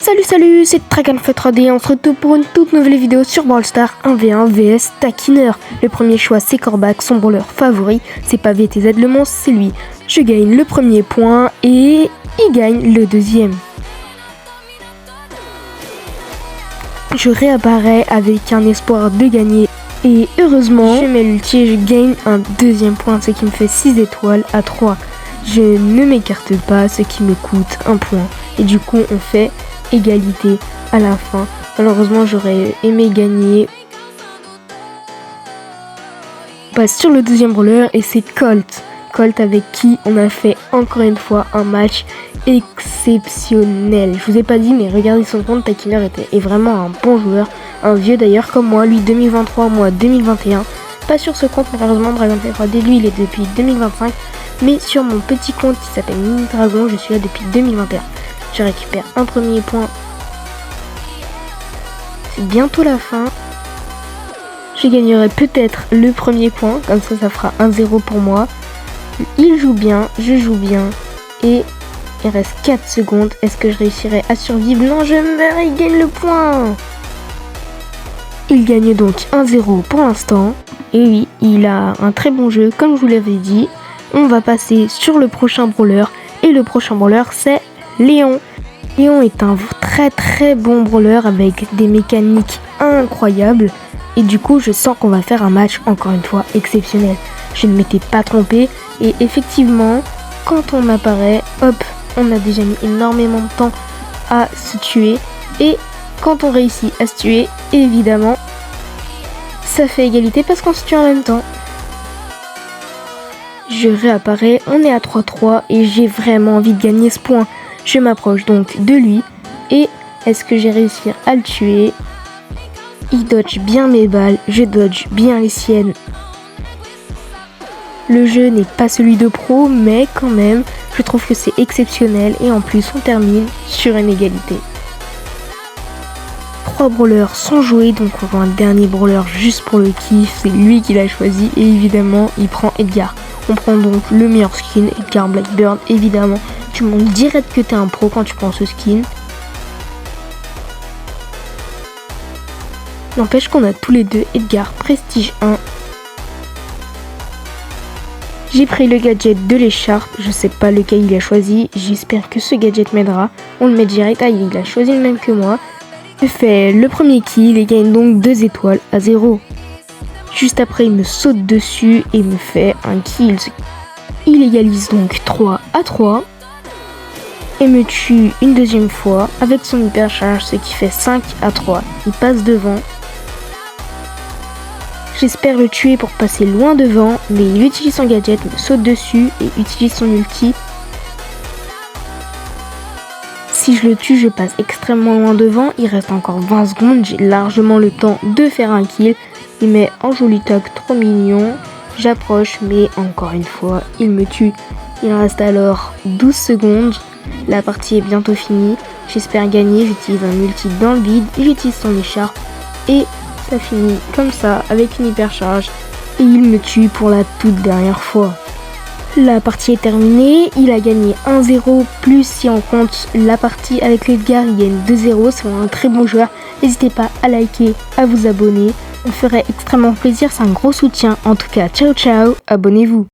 Salut, c'est Dragonfly3D, on se retrouve pour une toute nouvelle vidéo sur Brawl Stars 1v1 vs Taquineur. Le premier choix c'est Corbac, son brawler favori, c'est pas VTZ le monstre, c'est lui. Je gagne le premier point et il gagne le deuxième. Je réapparais avec un espoir de gagner et heureusement je mets l'ulti et je gagne un deuxième point, ce qui me fait 6 étoiles à 3. Je ne m'écarte pas, ce qui me coûte un point et du coup on fait égalité à la fin. Malheureusement j'aurais aimé gagner. On passe sur le deuxième brawler et c'est Colt avec qui on a fait encore une fois un match exceptionnel. Je vous ai pas dit mais regardez son compte, Taquineur est vraiment un bon joueur, un vieux d'ailleurs comme moi, lui 2023, moi 2021. Pas sur ce compte malheureusement, Dragonfly3D lui il est depuis 2025, mais sur mon petit compte qui s'appelle Mini Dragon, je suis là depuis 2021. Je récupère un premier point. C'est bientôt la fin. Je gagnerai peut-être le premier point. Comme ça fera 1-0 pour moi. Il joue bien, je joue bien. Et il reste 4 secondes. Est-ce que je réussirai à survivre? Non, je meurs et il gagne le point. Il gagne donc 1-0 pour l'instant. Et oui, il a un très bon jeu, comme je vous l'avais dit. On va passer sur le prochain brawler. Et le prochain brawler, c'est Léon. Léon est un très bon brawler avec des mécaniques incroyables et du coup je sens qu'on va faire un match encore une fois exceptionnel. Je ne m'étais pas trompé et effectivement quand on apparaît, hop, on a déjà mis énormément de temps à se tuer et quand on réussit à se tuer, évidemment ça fait égalité parce qu'on se tue en même temps. Je réapparais, on est à 3-3 et j'ai vraiment envie de gagner ce point. Je m'approche donc de lui et est-ce que j'ai réussi à le tuer? Il dodge bien mes balles, je dodge bien les siennes. Le jeu n'est pas celui de pro mais quand même je trouve que c'est exceptionnel et en plus on termine sur une égalité. 3 brawlers sont joués donc on voit un dernier brawler juste pour le kiff, c'est lui qui l'a choisi et évidemment il prend Edgar. On prend donc le meilleur skin, Edgar Blackburn évidemment. Tu montres direct que t'es un pro quand tu prends ce skin. N'empêche qu'on a tous les deux Edgar Prestige 1. J'ai pris le gadget de l'écharpe, je sais pas lequel il a choisi, j'espère que ce gadget m'aidera. On le met direct, il a choisi le même que moi. Je fais le premier kill et gagne donc 2 étoiles à 0. Juste après il me saute dessus et me fait un kill. Il égalise donc 3-3. Et me tue une deuxième fois avec son hypercharge, ce qui fait 5-3. Il passe devant. J'espère le tuer pour passer loin devant, mais il utilise son gadget, me saute dessus et utilise son ulti. Si je le tue, je passe extrêmement loin devant. Il reste encore 20 secondes, j'ai largement le temps de faire un kill. Il met un joli toc trop mignon. J'approche, mais encore une fois, il me tue. Il reste alors 12 secondes. La partie est bientôt finie, j'espère gagner, j'utilise un ulti dans le vide, j'utilise son écharpe et ça finit comme ça avec une hypercharge et il me tue pour la toute dernière fois. La partie est terminée, il a gagné 1-0 plus si on compte la partie avec l'Edgar, il gagne 2-0, c'est un très bon joueur. N'hésitez pas à liker, à vous abonner, ça me ferait extrêmement plaisir, c'est un gros soutien. En tout cas, ciao, abonnez-vous.